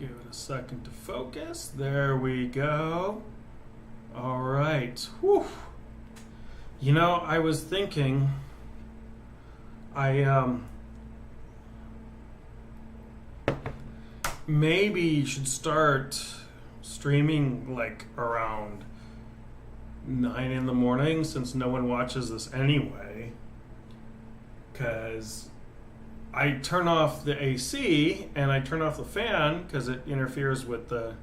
Give it a second to focus. There we go. All right. Whew. You know, I was thinking, I maybe should start streaming like around 9 in the morning, since no one watches this anyway. Because I turn off the AC and I turn off the fan because it interferes with the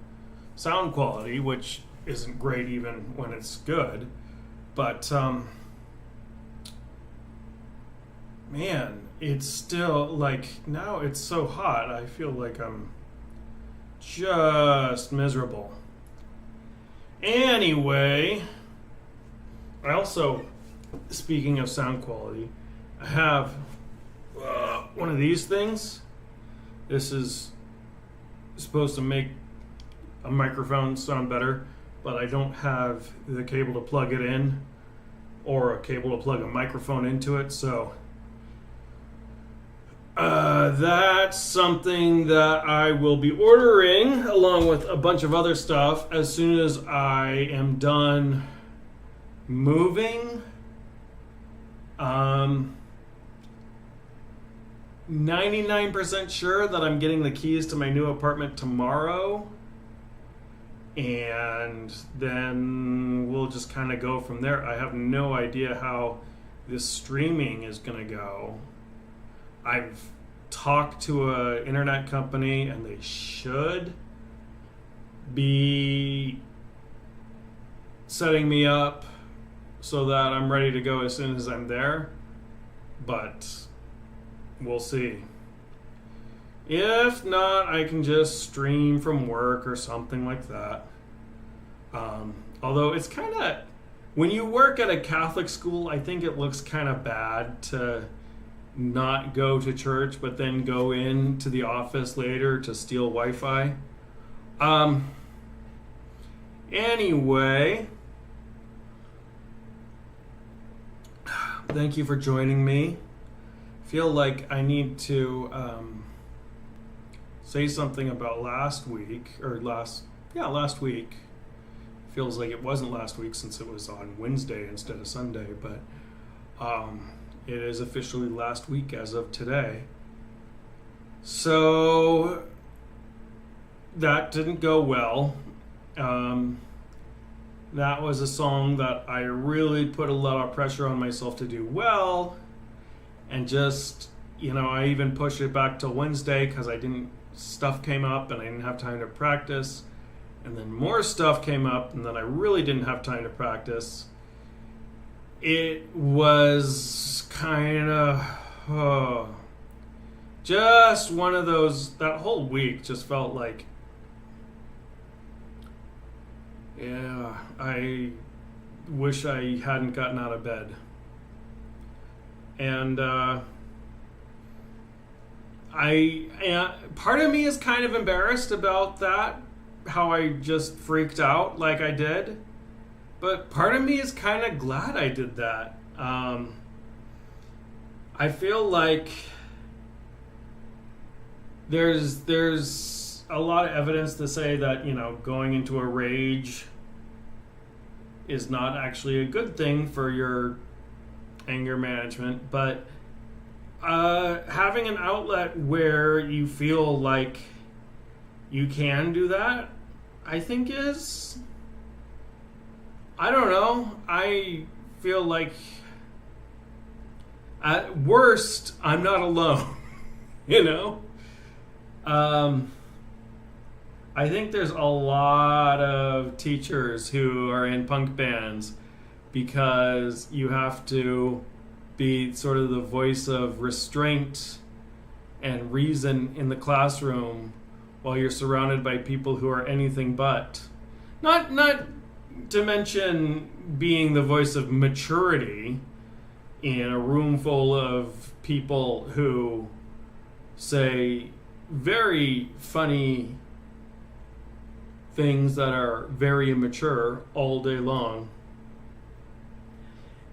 sound quality, which isn't great even when it's good. But man, it's still like, now it's so hot. I feel like I'm just miserable. Anyway, I also, speaking of sound quality, I have one of these things. This is supposed to make a microphone sound better, but I don't have the cable to plug it in or a cable to plug a microphone into it, so that's something that I will be ordering along with a bunch of other stuff as soon as I am done moving. 99% sure that I'm getting the keys to my new apartment tomorrow, and then we'll just kind of go from there. I have no idea how this streaming is going to go. I've talked to an internet company and they should be setting me up so that I'm ready to go as soon as I'm there, but we'll see. If not, I can just stream from work or something like that. Although it's kind of, when you work at a Catholic school, I think it looks kind of bad to not go to church but then go into the office later to steal Wi-Fi. Anyway, thank you for joining me. Feel like I need to say something about last week. Feels like it wasn't last week since it was on Wednesday instead of Sunday, but it is officially last week as of today. So that didn't go well. That was a song that I really put a lot of pressure on myself to do well. And just, I even pushed it back till Wednesday because stuff came up and I didn't have time to practice. And then more stuff came up and then I really didn't have time to practice. It was kind of just one of those, that whole week just felt like, I wish I hadn't gotten out of bed. And part of me is kind of embarrassed about that, how I just freaked out like I did. But part of me is kind of glad I did that. I feel like there's a lot of evidence to say that, going into a rage is not actually a good thing for your anger management, but having an outlet where you feel like you can do that, I think is, I don't know, I feel like at worst I'm not alone. I think there's a lot of teachers who are in punk bands because you have to be sort of the voice of restraint and reason in the classroom while you're surrounded by people who are anything but. Not to mention being the voice of maturity in a room full of people who say very funny things that are very immature all day long.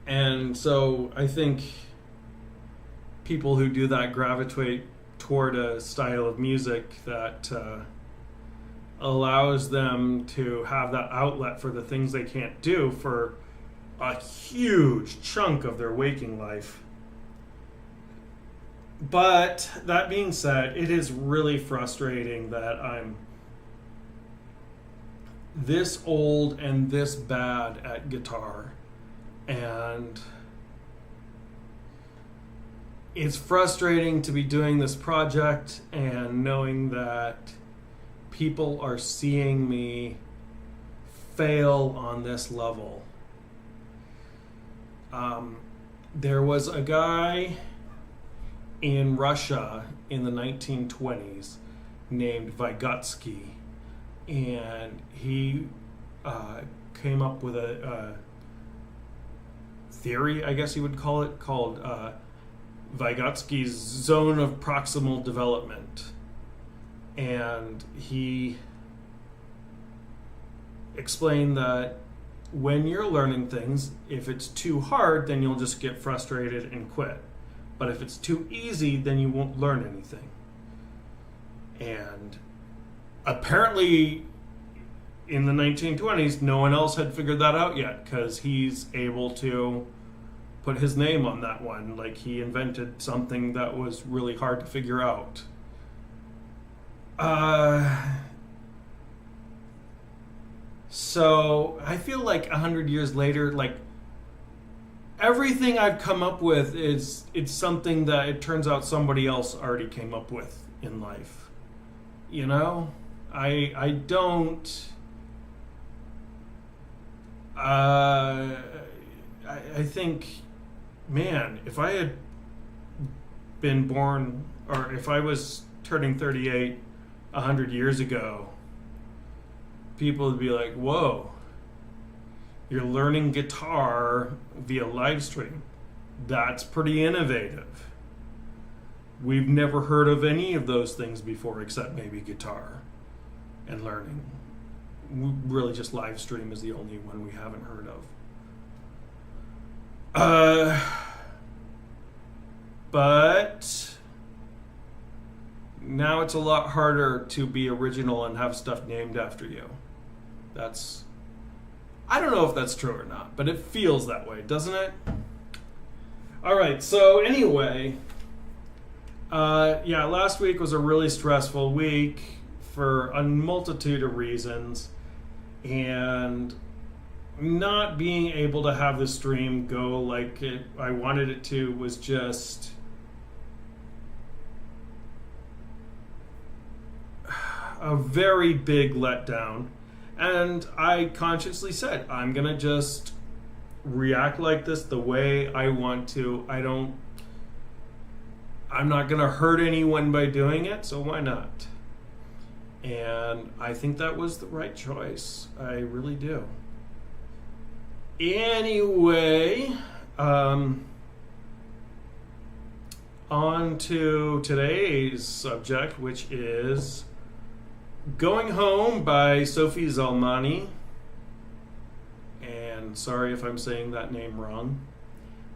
And so I think people who do that gravitate toward a style of music that allows them to have that outlet for the things they can't do for a huge chunk of their waking life. But that being said, it is really frustrating that I'm this old and this bad at guitar. And it's frustrating to be doing this project and knowing that people are seeing me fail on this level. There was a guy in Russia in the 1920s named Vygotsky, and he came up with a theory, I guess you would call it, called Vygotsky's zone of proximal development. And he explained that when you're learning things, if it's too hard, then you'll just get frustrated and quit. But if it's too easy, then you won't learn anything. And apparently in the 1920s, no one else had figured that out yet, because he's able to put his name on that one. Like, he invented something that was really hard to figure out. So I feel like 100 years later, like, everything I've come up with it's something that it turns out somebody else already came up with in life. You know? I don't I think, man, if I had been born, or if I was turning 38 100 years ago, people would be like, whoa, you're learning guitar via live stream. That's pretty innovative. We've never heard of any of those things before, except maybe guitar and learning. Really, just live stream is the only one we haven't heard of. But now it's a lot harder to be original and have stuff named after you. I don't know if that's true or not, but it feels that way, doesn't it? All right, so anyway, last week was a really stressful week for a multitude of reasons, and not being able to have the stream go like I wanted it to was just a very big letdown. And I consciously said, I'm going to just react like this the way I want to. I'm not going to hurt anyone by doing it, so why not? And I think that was the right choice. I really do. Anyway, on to today's subject, which is Going Home by Sophie Zelmani. And sorry if I'm saying that name wrong.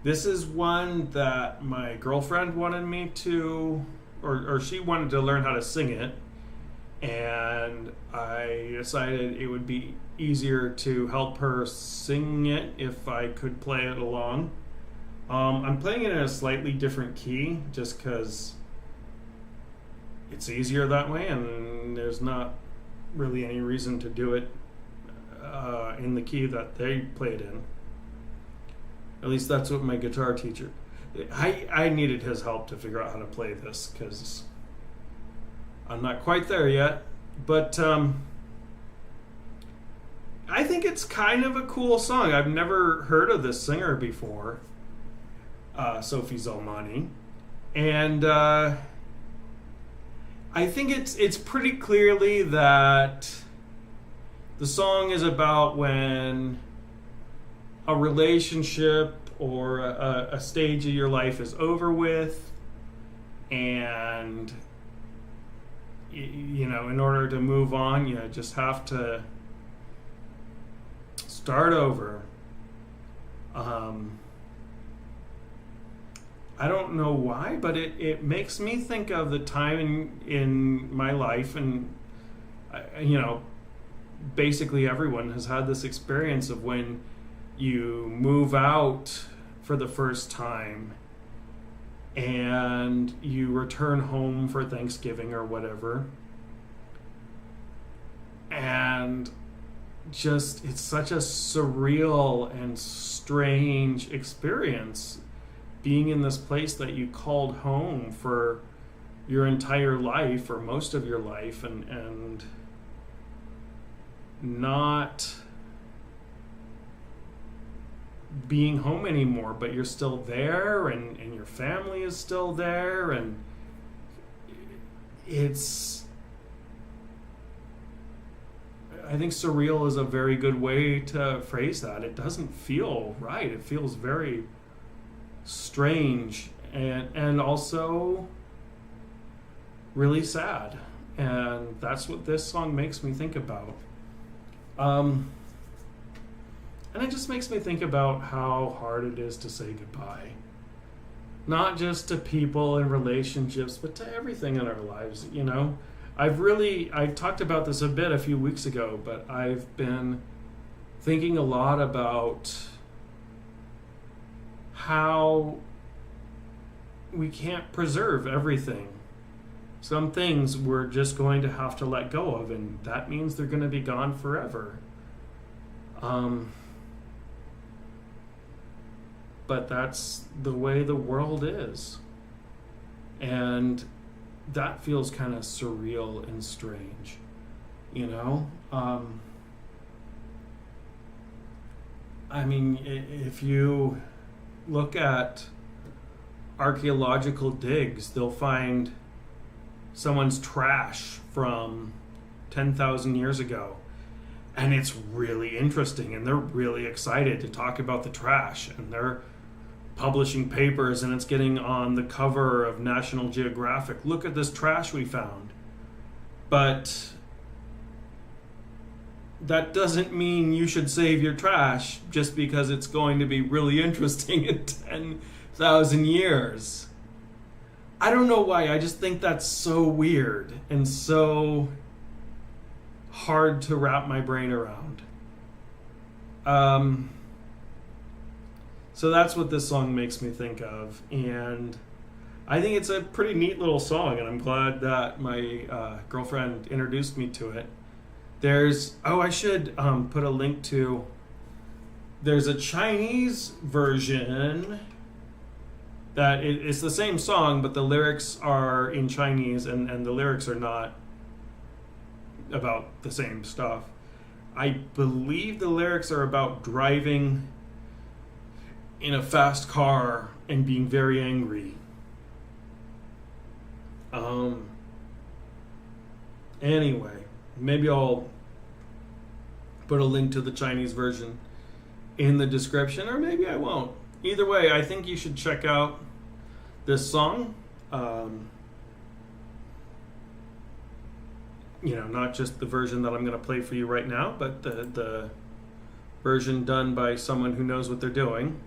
This is one that my girlfriend wanted me to, or she wanted to learn how to sing it. And I decided it would be easier to help her sing it if I could play it along. I'm playing it in a slightly different key just because it's easier that way, and there's not really any reason to do it in the key that they play it in. At least that's what my guitar teacher... I needed his help to figure out how to play this because I'm not quite there yet. But I think it's kind of a cool song. I've never heard of this singer before, Sophie Zelmani. And I think it's pretty clearly that the song is about when a relationship or a stage of your life is over with, and you know, in order to move on, you just have to start over. I don't know why, but it makes me think of the time in my life and you know, basically everyone has had this experience of when you move out for the first time and you return home for Thanksgiving or whatever, and just it's such a surreal and strange experience being in this place that you called home for your entire life or most of your life, and not being home anymore, but you're still there, and your family is still there, and I think surreal is a very good way to phrase that. It doesn't feel right. It feels very strange and also really sad. And that's what this song makes me think about. And it just makes me think about how hard it is to say goodbye. Not just to people and relationships, but to everything in our lives, you know. I talked about this a bit a few weeks ago, but I've been thinking a lot about how we can't preserve everything. Some things we're just going to have to let go of, and that means they're going to be gone forever. But that's the way the world is. And that feels kind of surreal and strange, you know? I mean, if you look at archaeological digs, they'll find someone's trash from 10,000 years ago. And it's really interesting, and they're really excited to talk about the trash, and they're publishing papers, and it's getting on the cover of National Geographic. Look at this trash we found. But that doesn't mean you should save your trash just because it's going to be really interesting in 10,000 years. I don't know why. I just think that's so weird and so hard to wrap my brain around. So that's what this song makes me think of, and I think it's a pretty neat little song, and I'm glad that my girlfriend introduced me to it. I should put a link to, there's a Chinese version that it's the same song, but the lyrics are in Chinese, and the lyrics are not about the same stuff. I believe the lyrics are about driving in a fast car and being very angry. Anyway, maybe I'll put a link to the Chinese version in the description, or maybe I won't. Either way, I think you should check out this song. You know, not just the version that I'm going to play for you right now, but the version done by someone who knows what they're doing.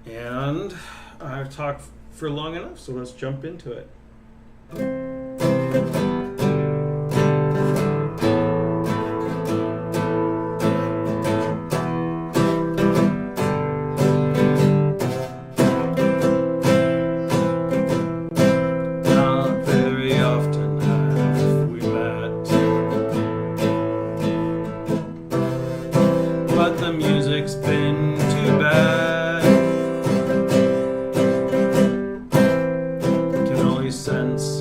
And I've talked for long enough, so let's jump into it. Not very often have we met, but the music's been too bad. Sense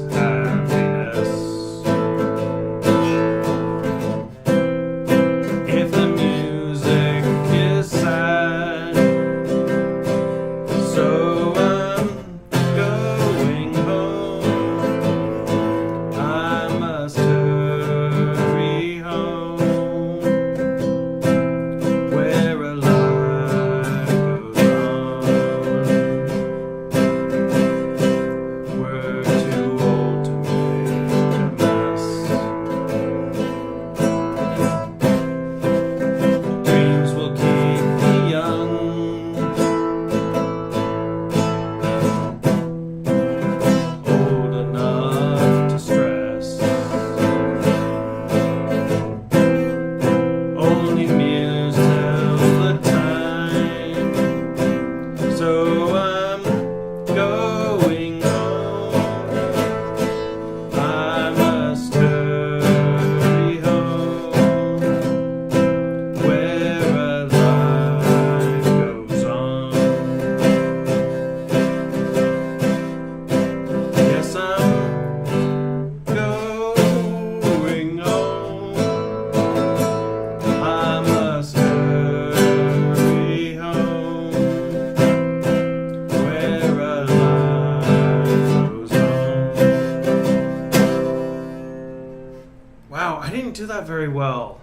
Wow, I didn't do that very well.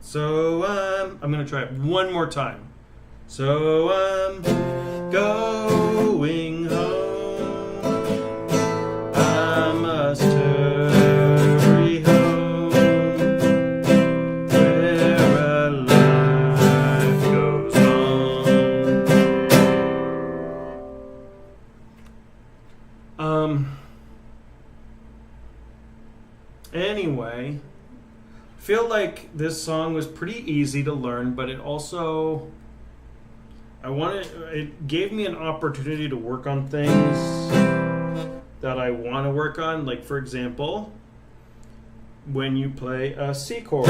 So, I'm going to try it one more time. So, I'm going home. I must hurry home. Where a life goes on. Anyway, I feel like this song was pretty easy to learn, but it also, it gave me an opportunity to work on things that I want to work on. Like, for example, when you play a C chord,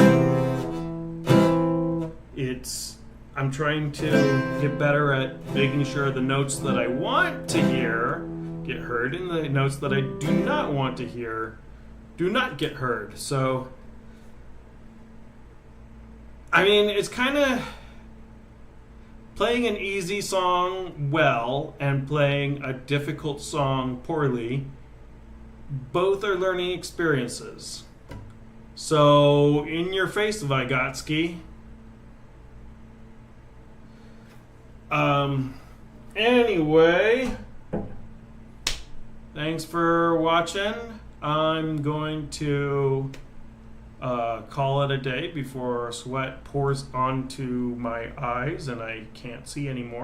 I'm trying to get better at making sure the notes that I want to hear get heard and the notes that I do not want to hear do not get heard. So, I mean, it's kind of playing an easy song well and playing a difficult song poorly. Both are learning experiences. So, in your face, Vygotsky. Anyway, thanks for watching. I'm going to call it a day before sweat pours onto my eyes and I can't see anymore.